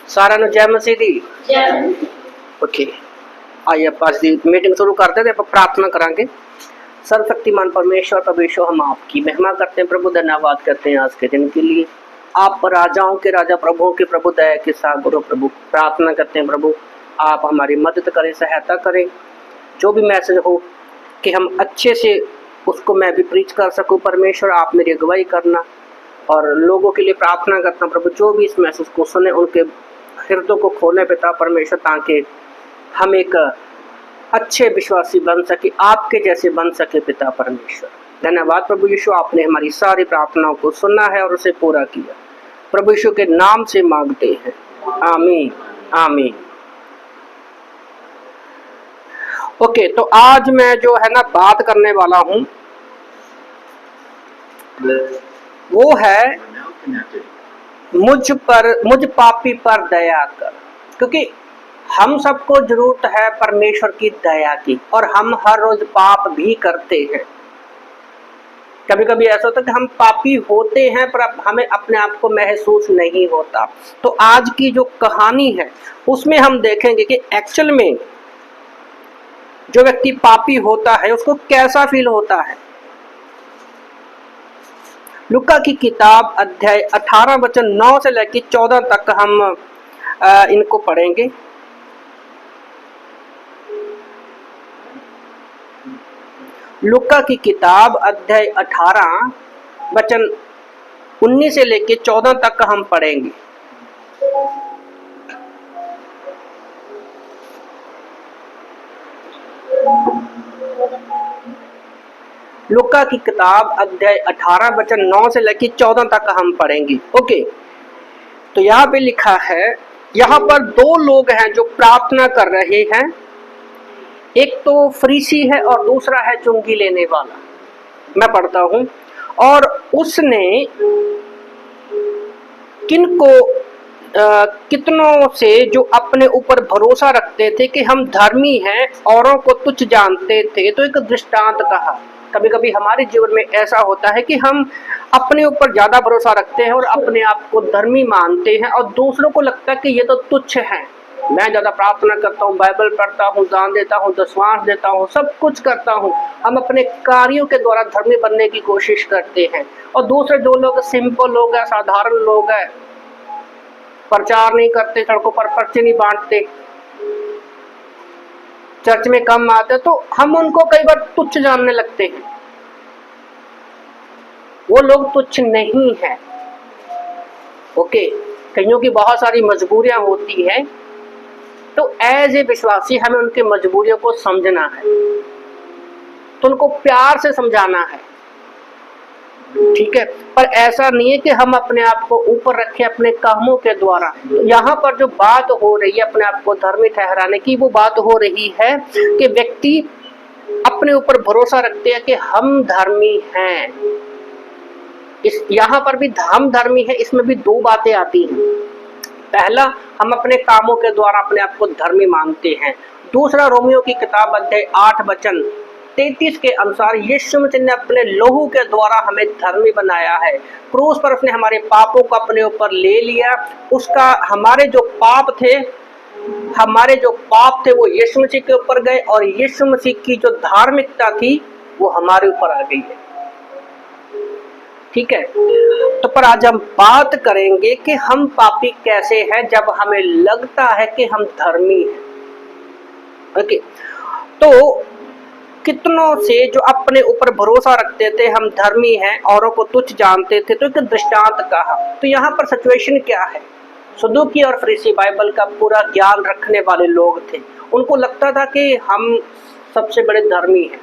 सारा नु जय मसीह दी। ओके, आइए आप आज दी मीटिंग शुरू करते थे। प्रार्थना करांगे। सर्वशक्तिमान परमेश्वर प्रभु, हम आपकी महिमा करते हैं प्रभु, धन्यवाद करते हैं आज के दिन के लिए। आप राजाओं के राजा, प्रभुओं के प्रभु, दया के सागर हो प्रभु। प्रार्थना करते हैं प्रभु, आप हमारी मदद करें, सहायता करें। जो भी मैसेज हो कि हम अच्छे से उसको मैं भी प्रीच कर सकूं। परमेश्वर आप मेरी अगुवाई करना और लोगों के लिए प्रार्थना करता हूं प्रभु, जो भी इस मैसेज को सुने उनके हृदय को खोले पिता परमेश्वर, ताकि हम एक अच्छे विश्वासी बन सके, आपके जैसे बन सके पिता परमेश्वर। धन्यवाद प्रभु यीशु, आपने हमारी सारी प्रार्थनाओं को सुना है और उसे पूरा किया। प्रभु यीशु के नाम से मांगते हैं, आमीन आमीन। ओके, तो आज मैं जो है ना बात करने वाला हूं वो है मुझ पापी पर दया कर। क्योंकि हम सबको जरूरत है परमेश्वर की दया की, और हम हर रोज पाप भी करते हैं। कभी कभी ऐसा होता है कि हम पापी होते हैं पर हमें अपने आप को महसूस नहीं होता। तो आज की जो कहानी है उसमें हम देखेंगे कि एक्चुअल में जो व्यक्ति पापी होता है उसको कैसा फील होता है। लूका की किताब अध्याय 18 वचन 9 से लेकर 14 तक हम इनको पढ़ेंगे। लूका की किताब अध्याय 18 वचन 19 से लेकर 14 तक हम पढ़ेंगे। लूका की किताब अध्याय 18 वचन 9 से लेकर 14 तक हम पढ़ेंगे। ओके, तो यहाँ पे लिखा है, यहाँ पर दो लोग हैं जो प्रार्थना कर रहे हैं। एक तो फरीसी है और दूसरा है चुंगी लेने वाला। मैं पढ़ता हूं। और उसने कितनों से जो अपने ऊपर भरोसा रखते थे कि हम धर्मी हैं, औरों को तुच्छ जानते थे, तो एक दृष्टांत कहा। कभी कभी हमारे जीवन में ऐसा होता है कि हम अपने ऊपर ज्यादा भरोसा रखते हैं और अपने आप को धर्मी मानते हैं, और दूसरों को लगता है कि ये तो तुच्छ है। मैं ज्यादा प्रार्थना करता हूँ, बाइबल पढ़ता हूँ, दान देता हूँ, दशवांश देता हूँ, सब कुछ करता हूँ। हम अपने कार्यों के द्वारा धर्मी बनने की कोशिश करते हैं। और दूसरे जो लोग सिंपल लोग हैं, साधारण लोग हैं, प्रचार नहीं करते, सड़कों पर पर्चे नहीं बांटते, चर्च में कम आते, तो हम उनको कई बार तुच्छ जानने लगते हैं। वो लोग तुच्छ नहीं है। ओके, कईयों की बहुत सारी मजबूरियां होती हैं, तो एज ए विश्वासी हमें उनकी मजबूरियों को समझना है, तो उनको प्यार से समझाना है, ठीक है। पर ऐसा नहीं है कि हम अपने आप को ऊपर रखें अपने कामों के द्वारा। यहाँ पर जो बात हो रही है अपने आप को धर्मी ठहराने की, वो बात हो रही है कि व्यक्ति अपने ऊपर भरोसा रखते हैं कि हम धर्मी हैं। इस यहाँ पर भी हम धर्मी है, इसमें भी दो बातें आती हैं। पहला, हम अपने कामों के द्वारा अपने आप को धर्मी मानते हैं। दूसरा, रोमियो की किताब अध्याय 8 वचन 33 के अनुसार यीशु मसीह ने अपने लहू के द्वारा हमें धर्मी बनाया है। क्रूस पर उसने हमारे पापों को अपने ऊपर ले लिया। उसका हमारे जो पाप थे वो यीशु मसीह के ऊपर गए, और यीशु मसीह की जो धार्मिकता थी वो हमारे ऊपर आ गई है, ठीक है। तो पर आज हम बात करेंगे कि हम पापी कैसे हैं जब हमें लगता है कि हम धर्मी हैं। ओके, तो कितनों से जो अपने ऊपर भरोसा रखते थे हम धर्मी हैं, औरों को तुच्छ जानते थे, तो एक दृष्टांत कहा। तो यहाँ पर सिचुएशन क्या है? सदूकी और फरीसी बाइबल का पूरा ज्ञान रखने वाले लोग थे। उनको लगता था कि हम सबसे बड़े धर्मी हैं,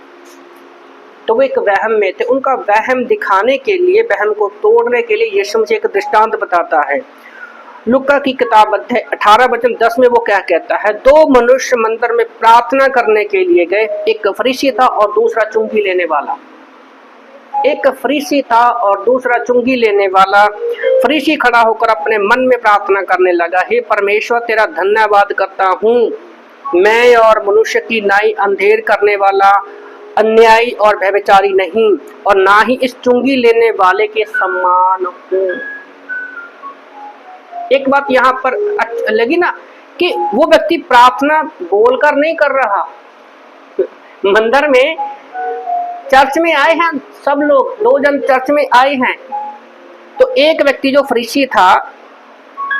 तो वो एक वहम में थे। उनका वहम दिखाने के लिए, वहम को तोड़ने के लिए यीशु मसीह एक दृष्टांत बताता है। लूका की किताब अध्याय 18 वचन 10 में वो क्या कहता है? दो मनुष्य मंदिर में प्रार्थना करने के लिए गए, एक फरीसी था और दूसरा चुंगी लेने वाला। एक फरीसी था और दूसरा चुंगी लेने वाला। फरीसी खड़ा होकर अपने मन में प्रार्थना करने लगा, हे परमेश्वर, तेरा धन्यवाद करता हूँ, मैं और मनुष्य की नाई अंधेर करने वाला, अन्यायी और व्यभिचारी नहीं, और ना ही इस चुंगी लेने वाले के समान हूँ। एक बात यहाँ पर लगी ना कि वो व्यक्ति प्रार्थना बोलकर नहीं कर रहा। मंदिर में, चर्च में आए हैं सब लोग, 2 जन चर्च में आए हैं, तो एक व्यक्ति जो फरीसी था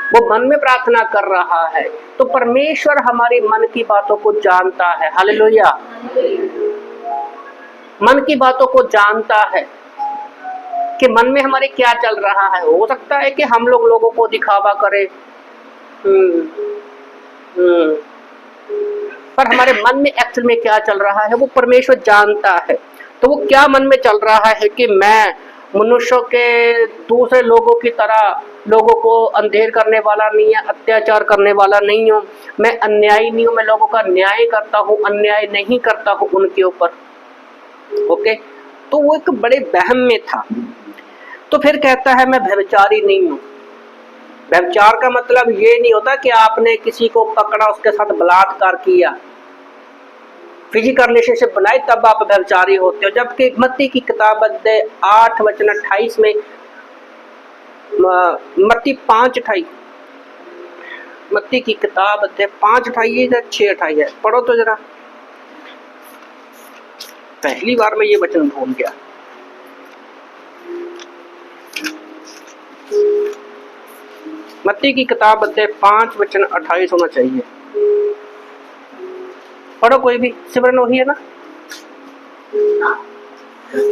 वो मन में प्रार्थना कर रहा है। तो परमेश्वर हमारी मन की बातों को जानता है। हालेलुया। मन की बातों को जानता है कि मन में हमारे क्या चल रहा है। हो सकता है कि हम लोगों को दिखावा करें, पर हमारे मन में एक्चुअल में क्या चल रहा है वो परमेश्वर जानता है। तो वो क्या मन में चल रहा है कि मैं मनुष्यों के दूसरे लोगों की तरह लोगों को अंधेर करने वाला नहीं है, अत्याचार करने वाला नहीं हूँ, मैं अन्यायी नहीं हूँ, मैं लोगों का न्याय करता हूँ, अन्याय नहीं करता हूँ उनके ऊपर। ओके, तो वो एक बड़े वहम में था। तो फिर कहता है मैं व्यभिचारी नहीं हूँ। व्यभिचार का मतलब ये नहीं होता कि आपने किसी को पकड़ा, उसके साथ बलात्कार किया, फिजिकल रिलेशनशिप बनाई तब आप व्यभिचारी होते हो। जबकि मत्ती की किताब अध्याय 8:28 में, मत्ती 5:28, मत्ती की किताब अध्याय 5:28 या 6:28 है, पढ़ो तो जरा। पहली बार में ये वचन भूल गया। मत्ती की किताब अध्याय 5:28 होना चाहिए। पढ़ो कोई भी, सिमरन वही है ना।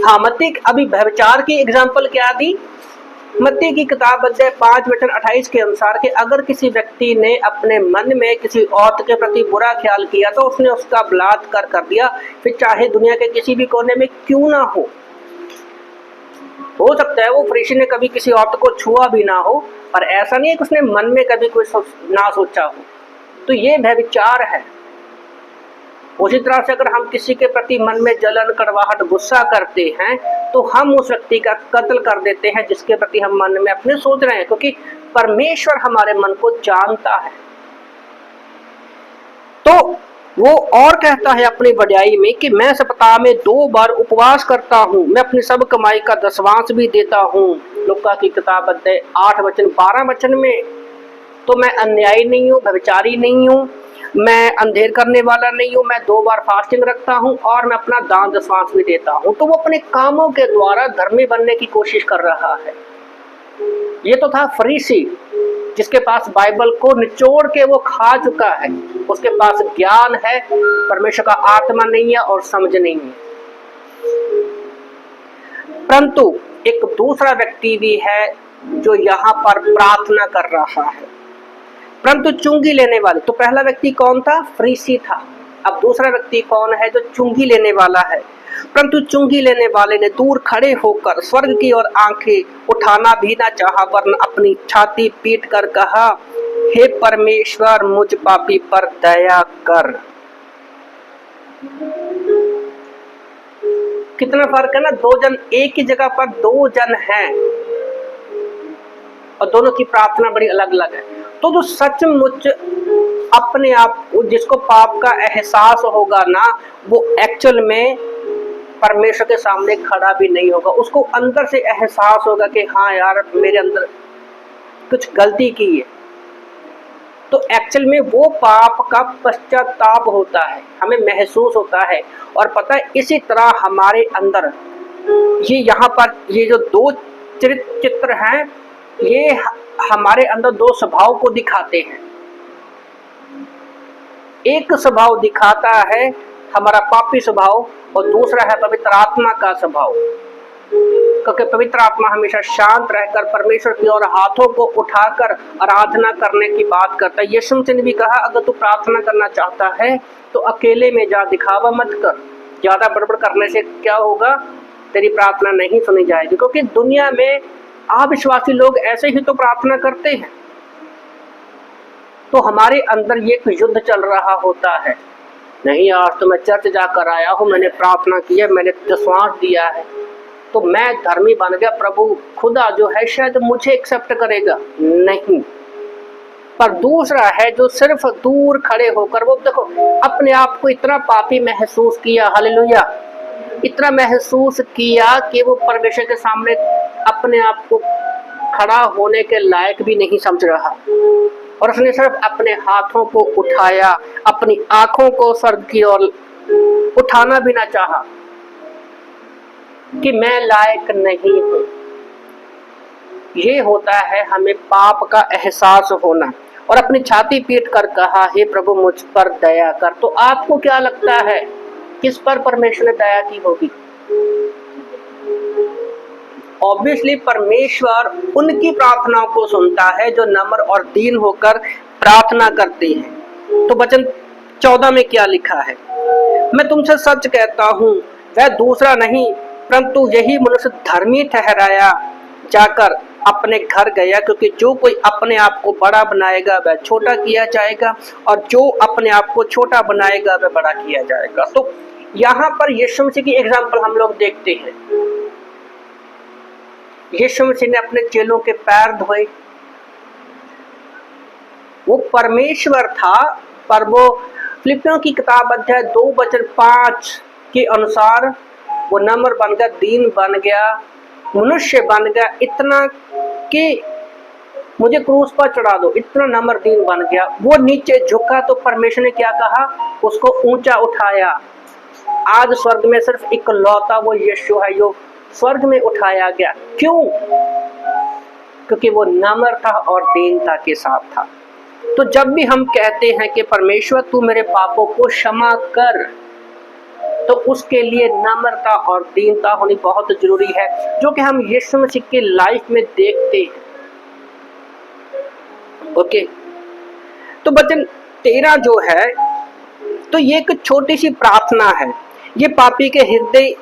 हाँ, मत्ती अभी व्यभिचार की एग्जाम्पल क्या दी। मत्ती की किताब अध्याय 5:28 के अनुसार कि अगर किसी व्यक्ति ने अपने मन में किसी औरत के प्रति बुरा ख्याल किया तो उसने उसका बलात्कार कर दिया, फिर चाहे दुनिया के किसी भी कोने में क्यों ना हो सकता है वो फरीसी ने कभी किसी औरत को छुआ भी ना हो, पर ऐसा नहीं है कि उसने मन में कभी कोई ना सोचा हो, तो ये व्यभिचार है। उसी तरह से अगर हम किसी के प्रति मन में जलन, कड़वाहट, गुस्सा करते हैं तो हम उस व्यक्ति का कत्ल कर देते हैं जिसके प्रति हम मन में अपने सोच रहे हैं, क्योंकि परमेश्वर हमारे मन को जानता है। तो वो और कहता है अपनी बढ़ाई में कि मैं सप्ताह में 2 बार उपवास करता हूँ, मैं अपनी सब कमाई का 10वांश भी देता हूँ। लूका की किताब अध्याय 8:12 में, तो मैं अन्यायी नहीं हूँ, व्यभिचारी नहीं हूँ, मैं अंधेर करने वाला नहीं हूँ, मैं 2 बार फास्टिंग रखता हूँ और मैं अपना दान 10वांश भी देता हूँ। तो वो अपने कामों के द्वारा धर्मी बनने की कोशिश कर रहा है। ये तो था फरीसी जिसके पास बाइबल को निचोड़ के वो खा चुका है, उसके पास ज्ञान है, परमेश्वर का आत्मा नहीं है और समझ नहीं है। परंतु एक दूसरा व्यक्ति भी है जो यहाँ पर प्रार्थना कर रहा है, परंतु चुंगी लेने वाले। तो पहला व्यक्ति कौन था? फरीसी था। अब दूसरा व्यक्ति कौन है? जो चुंगी लेने वाला है। परंतु चुंगी लेने वाले ने दूर खड़े होकर स्वर्ग की ओर आंखें उठाना भी ना चाहा, वरन अपनी छाती पीट कर कहा, हे परमेश्वर, मुझ पापी पर दया कर। कितना फर्क है ना, 2 जन एक ही जगह पर 2 जन हैं और दोनों की प्रार्थना बड़ी अलग अलग है। तो जो सचमुच अपने आप जिसको पाप का एहसास होगा ना, वो एक्चुअल में परमेश्वर के सामने खड़ा भी नहीं होगा। उसको अंदर से एहसास होगा कि हाँ यार, मेरे अंदर कुछ गलती की है। तो एक्चुअल में वो पाप का पश्चाताप होता है, हमें महसूस होता है। और पता है, इसी तरह हमारे अंदर ये यहाँ पर ये जो 2 चित्र हैं, ये हमारे अंदर 2 स्वभाव को दिखाते हैं। एक स्वभाव दिखाता है हमारा पापी स्वभाव और दूसरा है पवित्र आत्मा का स्वभाव, क्योंकि पवित्र आत्मा हमेशा शांत रहकर परमेश्वर की ओर हाथों को उठाकर आराधना करने की बात करता है। यीशु मसीह ने भी कहा, अगर तू प्रार्थना करना चाहता है तो अकेले में जा, दिखावा मत कर। ज्यादा बड़बड़ करने से क्या होगा? तेरी प्रार्थना नहीं सुनी जाएगी। क्योंकि दुनिया में अविश्वासी लोग ऐसे ही तो प्रार्थना करते हैं। तो हमारे अंदर ये एक युद्ध चल रहा होता है। नहीं, आज तो मैं चर्च जाकर आया हूँ, मैंने प्रार्थना की है, मैंने 10वांश दिया है, तो मैं धर्मी बन गया, प्रभु खुदा जो है शायद मुझे एक्सेप्ट करेगा। नहीं, पर दूसरा है जो सिर्फ दूर खड़े होकर, वो देखो अपने आप को इतना पापी महसूस किया, हालेलुया, इतना महसूस किया कि वो परमेश्वर के सामने अपने आप को खड़ा होने के लायक भी नहीं समझ रहा, और उसने सिर्फ अपने हाथों को उठाया, अपनी आंखों को स्वर्ग की ओर उठाना भी ना चाहा कि मैं लायक नहीं हूं। ये होता है हमें पाप का एहसास होना, और अपनी छाती पीट कर कहा, हे प्रभु मुझ पर दया कर। तो आपको क्या लगता है किस पर परमेश्वर ने दया की होगी? ऑब्वियसली परमेश्वर उनकी प्रार्थनाओं को सुनता है जो नम्र और दीन होकर प्रार्थना करते हैं। तो वचन 14 में क्या लिखा है? मैं तुमसे सच कहता हूं, वह दूसरा नहीं परंतु यही मनुष्य धर्मी ठहराया जाकर अपने घर गया, क्योंकि जो कोई अपने आप को बड़ा बनाएगा वह छोटा किया जाएगा, और जो अपने आप को छोटा बनाएगा वह बड़ा किया जाएगा। तो यहाँ पर यीशु मसीह की एग्जाम्पल हम लोग देखते हैं। यीशु मसीह ने अपने चेलों के पैर धोए। वो परमेश्वर था, पर वो फिलिपियों की किताब अध्याय 2 वचन 5 के अनुसार वो नम्र बन गया, दीन बन गया, मनुष्य बन गया, इतना कि मुझे क्रूस पर चढ़ा दो, इतना नम्र दीन बन गया। वो नीचे झुका तो परमेश्वर ने क्या कहा? उसको ऊंचा उठाया। आज स्वर्ग में सिर्फ इकलौता वो यीशु है जो स्वर्ग में उठाया गया। क्यों? क्योंकि वो नम्र था और दीनता के साथ था। तो जब भी हम कहते हैं कि परमेश्वर तू मेरे पापों को क्षमा कर, तो उसके लिए नम्रता और दीनता होनी बहुत जरूरी है, जो कि हम यीशु मसीह की लाइफ में देखते हैं। ओके, तो वचन 13 जो है, तो ये एक छोटी सी प्रार्थना है। ये पापी के हृदय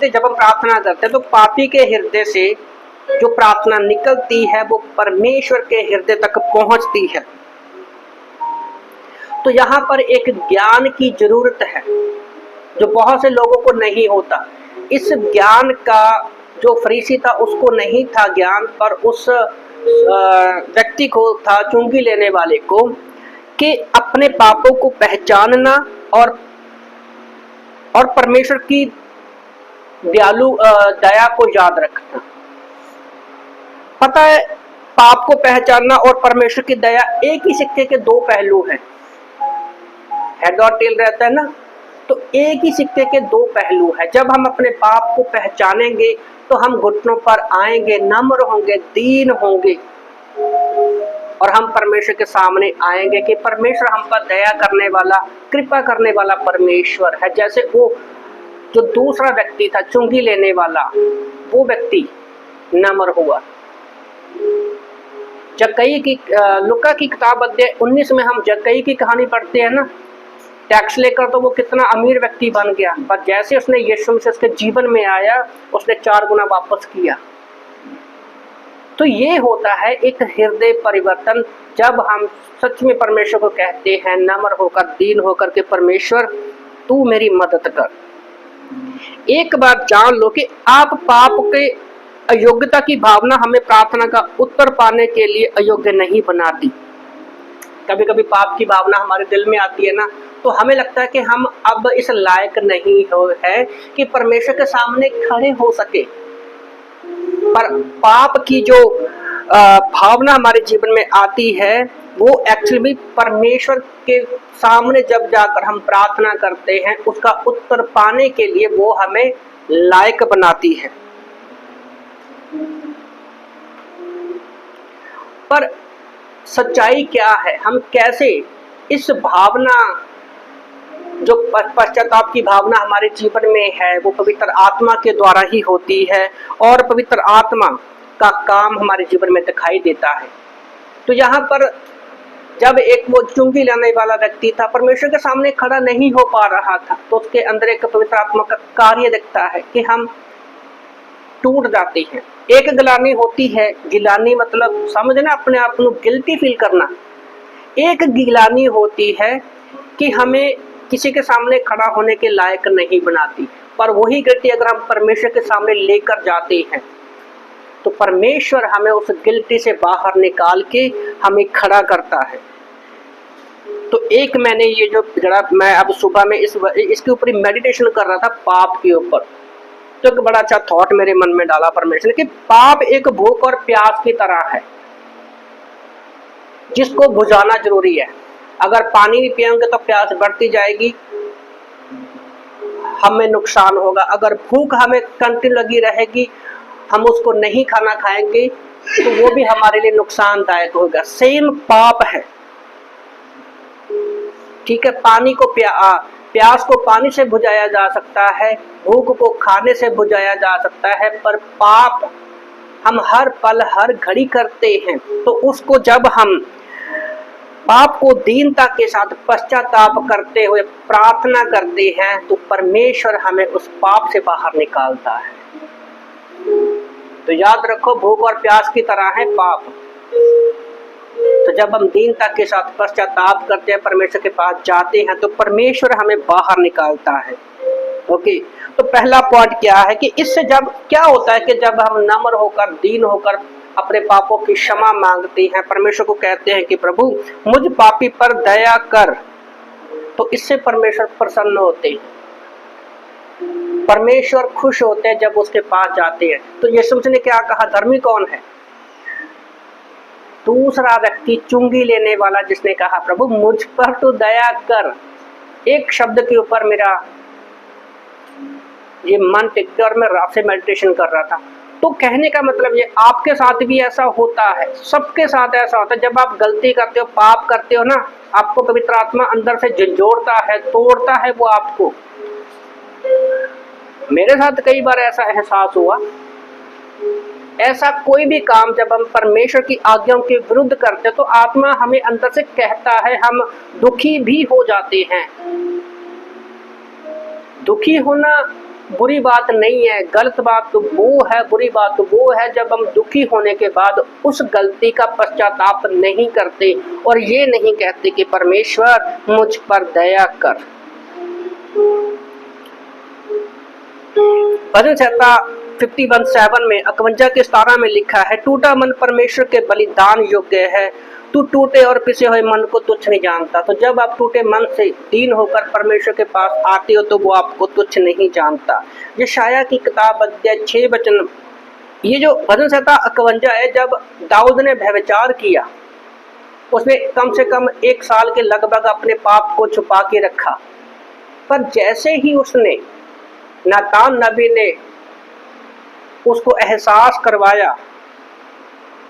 जब हम प्रार्थना करते हैं तो पापी के हृदय से जो प्रार्थना निकलती है वो परमेश्वर के हृदय तक पहुंचती है। तो यहाँ पर एक ज्ञान की जरूरत है जो बहुत से लोगों को नहीं होता। इस ज्ञान का जो फरीसी था उसको नहीं था ज्ञान, पर उस व्यक्ति को था, चुंगी लेने वाले को, कि अपने पापों को पहचानना और परमेश्वर की दयालु दया को याद रखना। पता है, पाप को पहचानना और परमेश्वर की दया एक ही सिक्के के दो पहलू हैं। हेड और टेल रहता है ना, तो एक ही सिक्के के दो पहलू है। जब हम अपने पाप को पहचानेंगे तो हम घुटनों पर आएंगे, नम्र होंगे, दीन होंगे, और हम परमेश्वर के सामने आएंगे कि परमेश्वर हम पर दया करने वाला, कृपा करने वाला परमेश्वर है। जैसे वो जो दूसरा व्यक्ति था, चुंगी लेने वाला, वो व्यक्ति नम्र हुआ। जक्कई की लुका की किताब अध्याय 19 में हम जक्कई की कहानी पढ़ते हैं ना। टैक्स लेकर तो वो कितना अमीर व्यक्ति बन गया, पर जैसे उसने यीशु मसीह उसके जीवन में आया, उसने 4 गुना वापस किया। तो ये होता है एक हृदय परिवर्तन, जब हम सच में परमेश्वर को कहते हैं नम्र होकर, दीन होकर के, परमेश्वर तू मेरी मदद कर। एक बार जान लो कि आप पाप के अयोग्यता की भावना हमें प्रार्थना का उत्तर पाने के लिए अयोग्य नहीं बनाती। कभी कभी पाप की भावना हमारे दिल में आती है ना, तो हमें लगता है कि हम अब इस लायक नहीं हो है कि परमेश्वर के सामने खड़े हो सके। पर पाप की जो भावना हमारे जीवन में आती है वो एक्चुअली परमेश्वर के सामने जब जाकर हम प्रार्थना करते हैं, उसका उत्तर पाने के लिए वो हमें लायक बनाती है। पर सच्चाई क्या है? हम कैसे इस भावना, जो पश्चाताप की भावना हमारे जीवन में है, वो पवित्र आत्मा के द्वारा ही होती है, और पवित्र आत्मा का काम हमारे जीवन में दिखाई देता है। तो यहाँ पर जब एक वो चुंगी लेने वाला व्यक्ति था, परमेश्वर के सामने खड़ा नहीं हो पा रहा था, तो उसके अंदर एक पवित्र आत्मा का कार्य दिखता है कि हम टूट जाते हैं। एक गिलानी होती है, गिलानी मतलब समझना, अपने आप को गिल्टी फील करना। एक गिलानी होती है कि हमें किसी के सामने खड़ा होने के लायक नहीं बनाती, पर वही गिल्टी अगर हम परमेश्वर के सामने लेकर जाते हैं तो परमेश्वर हमें उस गिल्टी से बाहर निकाल के हमें खड़ा करता है। तो एक मैंने ये जो जरा मैं अब सुबह में इसके ऊपर मेडिटेशन कर रहा था, पाप के ऊपर, तो एक बड़ा अच्छा थॉट मेरे मन में डाला परमेश्वर ने कि पाप एक भूख और प्यास की तरह है जिसको बुझाना जरूरी है। अगर पानी भी पिएंगे तो प्यास बढ़ती जाएगी, हमें नुकसान होगा। अगर भूख हमें कंटिन्यू लगी रहेगी, हम उसको नहीं खाना खाएंगे तो वो भी हमारे लिए नुकसानदायक होगा। सेम पाप है, ठीक है। पानी को प्यास को पानी से बुझाया जा सकता है, भूख को खाने से बुझाया जा सकता है, पर पाप हम हर पल हर घड़ी करते हैं। तो उसको जब हम पाप को दीनता के साथ पश्चाताप करते हुए प्रार्थना करते हैं तो परमेश्वर हमें उस पाप से बाहर निकालता है। तो याद रखो, भूख और प्यास की तरह है पाप। तो जब हम दीनता के साथ पश्चाताप करते हैं, परमेश्वर के पास जाते हैं, तो परमेश्वर हमें बाहर निकालता है। ओके, तो पहला पॉइंट क्या है कि इससे जब क्या होता है कि जब हम नम्र होकर दीन होकर अपने पापों की क्षमा मांगते हैं, परमेश्वर को कहते हैं कि प्रभु मुझ पापी पर दया कर, तो इससे परमेश्वर प्रसन्न होते हैं, परमेश्वर खुश होते हैं जब उसके पास जाते हैं। तो यीशु ने क्या कहा, धर्मी कौन है? दूसरा व्यक्ति, चुंगी लेने वाला, जिसने कहा प्रभु मुझ पर तो दया कर। एक शब्द के ऊपर मेरा ये मन टिकते और मैं रात से मेडिटेशन कर रहा था। तो कहने का मतलब ये आपके साथ भी ऐसा होता है, सबके साथ ऐसा होता है। जब आप गलती करते हो, पाप करते हो ना, आपको पवित्र आत्मा अंदर से झंझोड़ता है, तोड़ता है वो आपको। मेरे साथ कई बार ऐसा एहसास हुआ। ऐसा कोई भी काम जब हम परमेश्वर की आज्ञाओं के विरुद्ध करते तो आत्मा हमें अंदर से कहता है, हम दुखी भी हो जाते हैं। दुखी होना बुरी बात नहीं है, गलत बात तो वो है, बुरी बात तो वो है जब हम दुखी होने के बाद उस गलती का पश्चाताप नहीं करते और ये नहीं कहते कि परमेश्वर मुझ पर दया कर। भजन संहिता 51:7 में 51:17 में लिखा है, टूटा मन परमेश्वर के बलिदान योग्य है, तू टूटे और पिसे हुए मन को तुच्छ नहीं जानता। तो जब आप टूटे मन से दीन होकर परमेश्वर के पास आते हो तो वो आपको तुच्छ नहीं जानता। यशायाह की किताब अध्याय 6 वचन, ये जो भजन संहिता 51 है, जब दाऊद ने व्यभिचार किया, उसने कम से कम 1 साल के लगभग अपने पाप को छुपा के रखा, पर जैसे ही उसने नातान नबी ने उसको एहसास करवाया,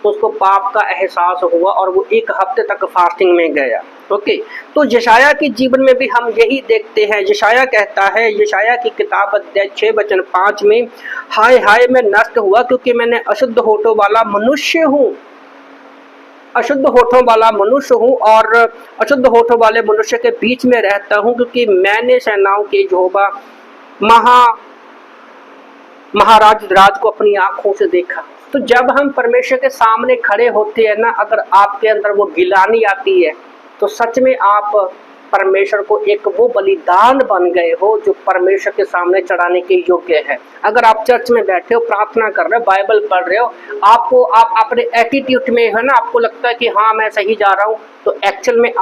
उसको पाप का एहसास हुआ और वो 1 हफ्ते तक फास्टिंग में गया। ओके, तो यशायाह के जीवन में भी हम यही देखते हैं। यशायाह कहता है, यशायाह की किताब अध्याय 6 वचन 5 में, हाय हाय मैं नष्ट हुआ क्योंकि मैंने अशुद्ध होठों वाला मनुष्य हूँ, अशुद्ध होठों वाला मनुष्य हूँ और अशुद्ध होठों वाले मनुष्य के बीच में रहता हूँ, क्योंकि मैंने सेनाओं के यहोवा महाराज राज को अपनी आंखों से देखा। तो जब हम परमेश्वर के सामने खड़े होते हैं ना, अगर आपके अंदर वो गिलानी आती है तो सच में आप परमेश्वर को एक वो बलिदान बन गए हो जो परमेश्वर के सामने चढ़ाने के योग्य है। अगर आप चर्च में बैठे हो, प्रार्थना कर रहे हो, बाइबल पढ़ रहे हो, आप अपने एटीट्यूड में है ना, आपको लगता है कि हाँ मैं सही जा रहा हूँ, तो एक्चुअल में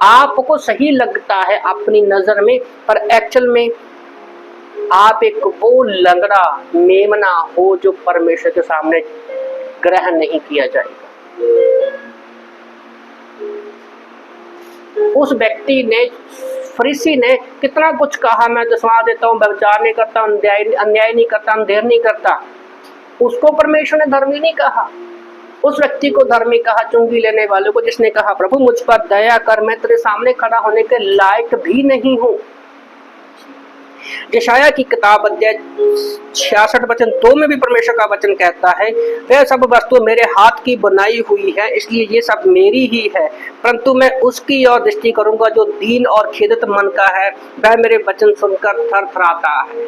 आपको सही लगता है अपनी नजर में, पर एक्चुअल में आप एक वो लंगड़ा मेमना हो जो परमेश्वर के सामने ग्रहण नहीं किया जाएगा। उस व्यक्ति ने, फरीसी ने कितना कुछ कहा, मैं दसवां देता हूँ, व्यभिचार नहीं करता, अन्याय नहीं करता, अंधेर नहीं करता, उसको परमेश्वर ने धर्मी नहीं कहा। उस व्यक्ति को धर्मी कहा, चुंगी लेने वाले को, जिसने कहा प्रभु मुझ पर दया कर, मैं तेरे सामने खड़ा होने के लायक भी नहीं हूँ। यशायाह की किताब अध्याय 66 वचन 2 में भी परमेश्वर का वचन कहता है, वह सब वस्तु मेरे हाथ की बनाई हुई है, इसलिए ये सब मेरी ही है, परंतु मैं उसकी ओर दृष्टि करूंगा जो दीन और खेदित मन का है, वह मेरे वचन सुनकर थरथराता है।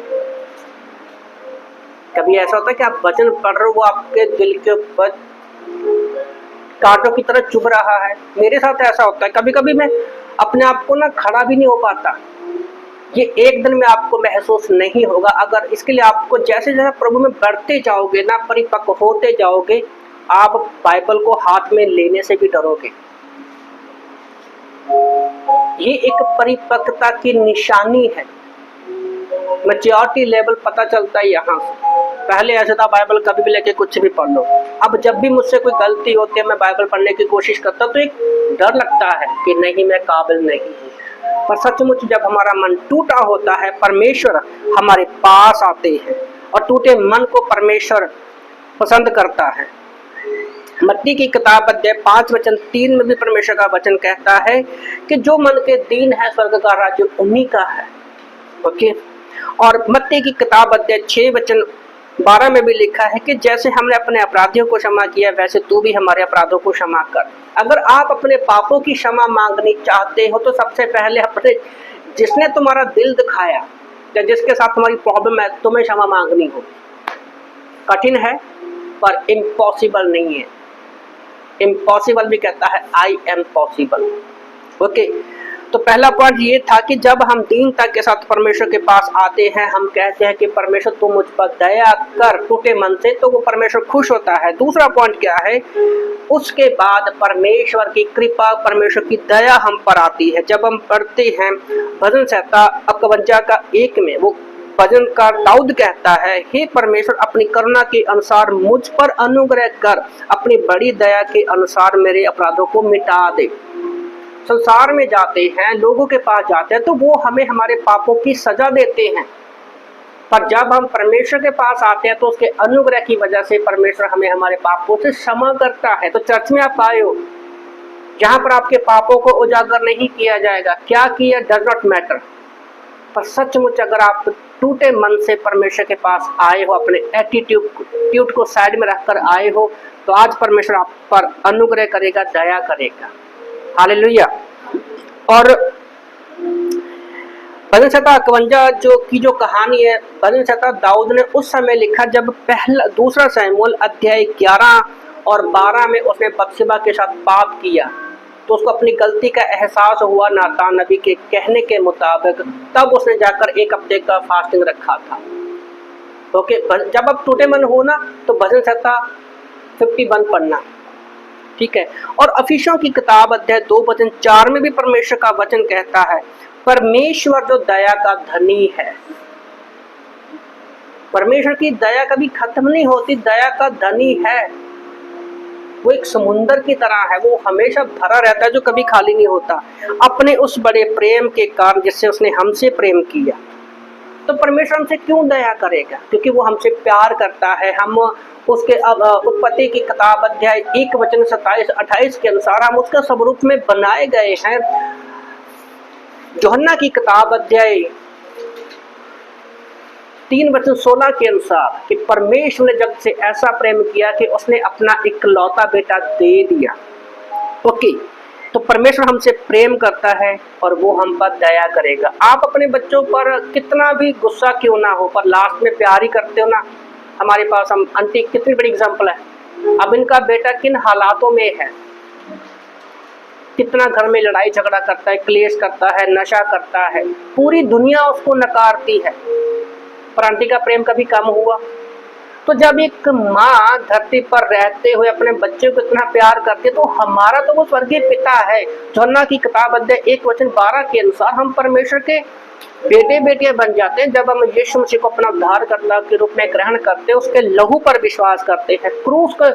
कभी ऐसा होता है कि आप वचन पढ़ रहे हो, वो आपके दिल के ऊपर कांटों की तरह चुभ रहा है। मेरे साथ ऐसा होता है, कभी कभी मैं अपने आप को ना खड़ा भी नहीं हो पाता। ये एक दिन में आपको महसूस नहीं होगा, अगर इसके लिए आपको जैसे जैसे प्रभु में बढ़ते जाओगे ना, परिपक्व होते जाओगे, आप बाइबल को हाथ में लेने से भी डरोगे। ये एक परिपक्वता की निशानी है। मैच्योरिटी लेवल पता चलता है यहाँ से। पहले ऐसा था बाइबल कभी भी लेके कुछ भी पढ़ लो। अब जब भी मुझसे कोई गलती होती है मैं बाइबल पढ़ने की कोशिश करता हूँ तो एक डर लगता है कि नहीं मैं काबिल नहीं हूँ। पर सचमुच जब हमारा मन टूटा होता है परमेश्वर हमारे पास आते हैं और टूटे मन को परमेश्वर पसंद करता है। मत्ती की किताब अध्याय 5 वचन 3 में भी परमेश्वर का वचन कहता है कि जो मन के दीन है स्वर्ग का राज्य उन्हीं का है। ओके। और मत्ती की किताब अध्याय 6 वचन 12 में भी लिखा है कि जैसे हमने अपने अपराधियों को क्षमा किया वैसे तू भी हमारे अपराधों को क्षमा कर। अगर आप अपने पापों की क्षमा मांगनी चाहते हो तो सबसे पहले अपने जिसने तुम्हारा दिल दिखाया या जिसके साथ तुम्हारी प्रॉब्लम है तुम्हें क्षमा मांगनी हो। कठिन है पर इम्पॉसिबल नहीं है। इम्पॉसिबल भी कहता है आई एम पॉसिबल। ओके। तो पहला पॉइंट ये था कि जब हम दीनता के साथ परमेश्वर के पास आते हैं हम कहते हैं कि परमेश्वर तू मुझ पर दया कर टूटे मन से, तो वो परमेश्वर खुश होता है। दूसरा पॉइंट क्या है, उसके बाद परमेश्वर की कृपा परमेश्वर की दया हम पर आती है। जब हम पढ़ते हैं भजन संहिता 51 का 1 में वो भजनकार दाऊद कहता है, हे परमेश्वर अपनी करुणा के अनुसार मुझ पर अनुग्रह कर, अपनी बड़ी दया के अनुसार मेरे अपराधों को मिटा दे। संसार में जाते हैं लोगों के पास जाते हैं तो वो हमें हमारे पापों की सजा देते हैं, पर जब हम परमेश्वर के पास आते हैं तो उसके अनुग्रह की वजह से परमेश्वर हमें हमारे पापों से क्षमा करता है। तो चर्च में आप आए हो जहां पर आपके पापों को उजागर नहीं किया जाएगा, क्या किया डज नॉट मैटर, पर सचमुच अगर आप टूटे मन से परमेश्वर के पास आए हो, अपने एटीट्यूड को साइड में रखकर आए हो, तो आज परमेश्वर आप पर अनुग्रह करेगा, दया करेगा। हालेलुया। और भजन संहिता 51 जो कहानी है, भजन संहिता दाऊद ने उस समय लिखा जब दूसरा शमूएल अध्याय 11 और 12 में उसने बत्शेबा के साथ पाप किया, तो उसको अपनी गलती का एहसास हुआ नातान नबी के कहने के मुताबिक, तब उसने जाकर 1 हफ्ते का फास्टिंग रखा था। ओके। जब आप टूटे मन हो ना तो भजन संहिता 51 पढ़ना, ठीक है। और अफिसियों की किताब अध्याय 2 वचन 4 में भी परमेश्वर का वचन कहता है, परमेश्वर जो दया का धनी है। परमेश्वर की दया कभी खत्म नहीं होती, दया का धनी है। वो एक समुंदर की तरह है, वो हमेशा भरा रहता है जो कभी खाली नहीं होता, अपने उस बड़े प्रेम के कारण जिससे उसने हमसे प्रेम किया। तो परमेश्वर हमसे क्यों दया करेगा, क्योंकि वो हमसे प्यार करता है। हम उसके उत्पत्ति की किताब अध्याय 1 वचन 27-28 के अनुसार हम उसका स्वरूप में बनाए गए हैं। यूहन्ना की किताब अध्याय 3 वचन 16 के अनुसार कि परमेश्वर ने जग से ऐसा प्रेम किया कि उसने अपना इकलौता बेटा दे दिया। ओके। तो परमेश्वर हमसे प्रेम करता है और वो हम पर दया करेगा। आप अपने बच्चों पर कितना भी गुस्सा क्यों ना हो, पर लास्ट में प्यार ही करते हो ना। हमारे पास हम आंटी कितनी बड़ी एग्जांपल है, अब इनका बेटा किन हालातों में है, कितना घर में लड़ाई झगड़ा करता है, क्लेश करता है, नशा करता है, पूरी दुनिया उसको नकारती है, पर आंटी का प्रेम कभी कम हुआ। तो जब एक माँ धरती पर रहते हुए अपने बच्चे को इतना प्यार करती है, तो हमारा तो वो स्वर्गीय पिता है। यूहन्ना की किताब अध्याय 1 वचन 12 के अनुसार हम परमेश्वर के बेटे बेटियां बन जाते हैं जब हम यीशु मसीह को अपना उद्धारकर्ता के रूप में ग्रहण करते हैं, उसके लहू पर विश्वास करते हैं, क्रूस के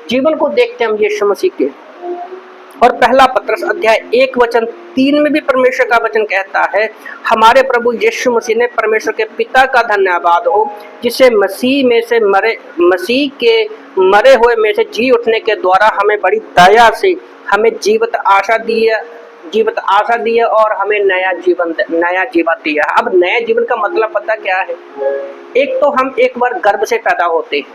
जीवन को देखते हैं हम यीशु मसीह के। और पहला पत्रस अध्याय 1 वचन 3 में भी परमेश्वर का वचन कहता है, हमारे प्रभु यीशु मसीह ने परमेश्वर के पिता का धन्यवाद हो जिसे मसीह के मरे हुए में से जी उठने के द्वारा हमें बड़ी दया से हमें जीवित आशा दी है और हमें नया जीवन दिया। अब नया जीवन का मतलब पता क्या है, एक तो हम एक बार गर्भ से पैदा होते हैं,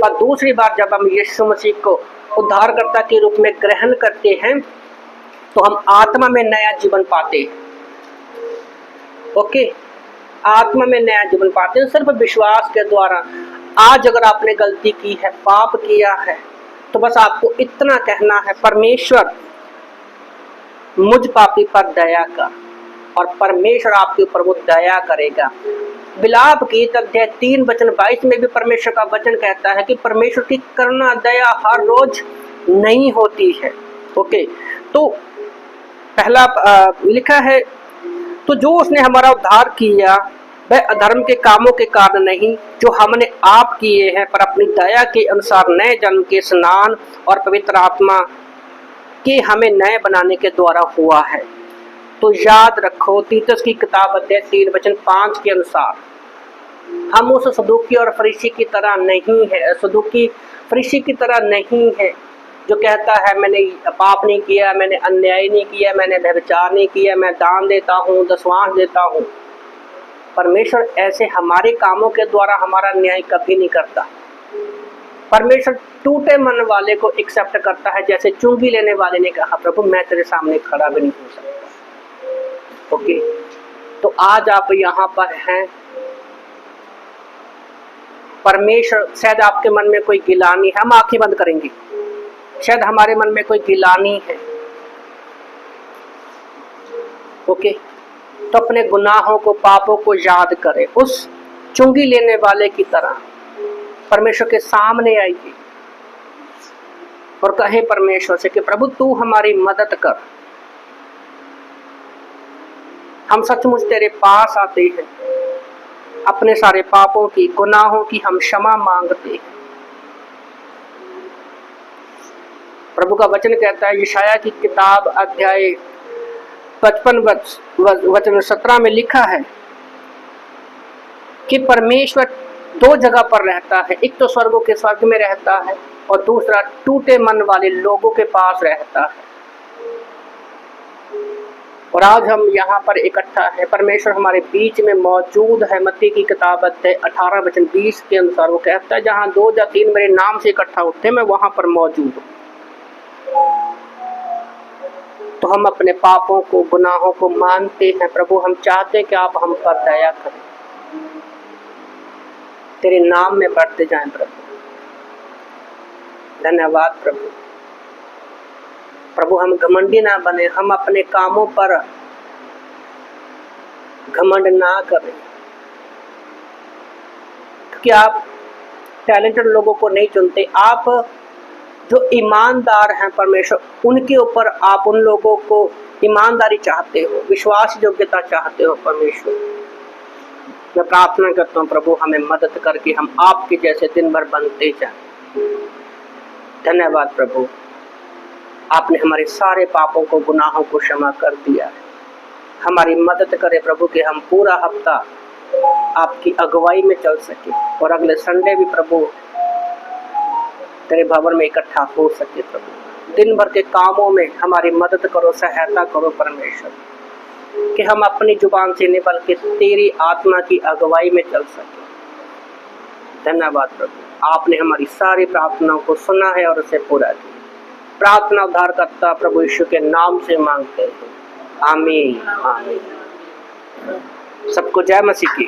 पर दूसरी बार जब हम यीशु मसीह को उद्धारकर्ता के रूप में ग्रहण करते हैं तो हम आत्मा में नया जीवन पाते हैं। ओके। आत्मा में नया जीवन पाते हैं सिर्फ विश्वास के द्वारा। आज अगर आपने गलती की है, पाप किया है, तो बस आपको इतना कहना है, परमेश्वर मुझ पापी पर दया कर, और परमेश्वर आपके ऊपर वो दया करेगा। विलाप गीत अध्याय 3 वचन 22 में भी परमेश्वर का वचन कहता है कि परमेश्वर की करुणा दया हर रोज नहीं होती है। ओके। तो पहला लिखा है, तो जो उसने हमारा उद्धार किया वह अधर्म के कामों के कारण नहीं जो हमने आप किए हैं, पर अपनी दया के अनुसार नए जन्म के स्नान और पवित्र आत्मा के हमें नए बनाने के द्वारा हुआ है। तो याद रखो, तीतुस की किताब अध्याय 3 वचन 5 के अनुसार हम उस सदूकी और फरीसी की तरह नहीं है, सदूकी फरीसी की तरह नहीं है जो कहता है मैंने पाप नहीं किया, मैंने अन्याय नहीं किया, मैंने व्यभिचार नहीं किया, मैं दान देता हूँ, दशवांश देता हूँ। परमेश्वर ऐसे हमारे कामों के द्वारा हमारा न्याय कभी नहीं करता। परमेश्वर टूटे मन वाले को एक्सेप्ट करता है, जैसे चुंगी लेने वाले ने कहा प्रभु मैं तेरे सामने खड़ा भी नहीं हो सकता। ओके, तो आज आप यहाँ पर हैं, परमेश्वर शायद आपके मन में कोई गिलानी है, हम आंखें बंद करेंगे, शायद हमारे मन में कोई गिलानी है। ओके, तो अपने गुनाहों को, पापों को याद करें, उस चुंगी लेने वाले की तरह परमेश्वर के सामने आइए और कहें परमेश्वर से कि प्रभु तू हमारी मदद कर। हम सचमुच तेरे पास आते हैं, अपने सारे पापों की, गुनाहों की हम क्षमा मांगते हैं। प्रभु का वचन कहता है, यशाया की किताब अध्याय 55 वचन 17 में लिखा है कि परमेश्वर 2 जगह पर रहता है, एक तो स्वर्गों के स्वर्ग में रहता है और दूसरा टूटे मन वाले लोगों के पास रहता है। और आज हम यहाँ पर इकट्ठा है, परमेश्वर हमारे बीच में मौजूद है। मत्ती की किताब अध्याय 18 वचन 20 के अनुसार वो कहता है, जहाँ 2 या 3 मेरे नाम से इकट्ठा होते हैं मैं वहां पर मौजूद हूँ। तो हम अपने पापों को, गुनाहों को मानते हैं। प्रभु हम चाहते हैं कि आप हम पर दया करें, तेरे नाम में बढ़ते जाएं प्रभु। धन्यवाद प्रभु। प्रभु हम घमंडी ना बने, हम अपने कामों पर घमंड ना करें, क्योंकि आप टैलेंटेड लोगों को नहीं चुनते, आप जो ईमानदार हैं परमेश्वर उनके ऊपर आप उन लोगों को ईमानदारी चाहते हो, विश्वास योग्यता चाहते हो परमेश्वर। मैं प्रार्थना करता हूँ प्रभु हमें मदद करके हम आपके जैसे दिन भर बनते जाएं। धन्यवाद प्रभु, आपने हमारे सारे पापों को, गुनाहों को क्षमा कर दिया है। हमारी मदद करे प्रभु कि हम पूरा हफ्ता आपकी अगुवाई में चल सके और अगले संडे भी प्रभु तेरे भवन में इकट्ठा हो सके। प्रभु दिन भर के कामों में हमारी मदद करो, सहायता करो परमेश्वर, कि हम अपनी जुबान से नहीं बल्कि तेरी आत्मा की अगुवाई में चल सके। धन्यवाद प्रभु, आपने हमारी सारी प्रार्थनाओं को सुना है और उसे पूरा किया। प्रार्थना उद्धार करता प्रभु यीशु के नाम से मांगते हैं, आमीन आमीन। सबको जय मसीह की।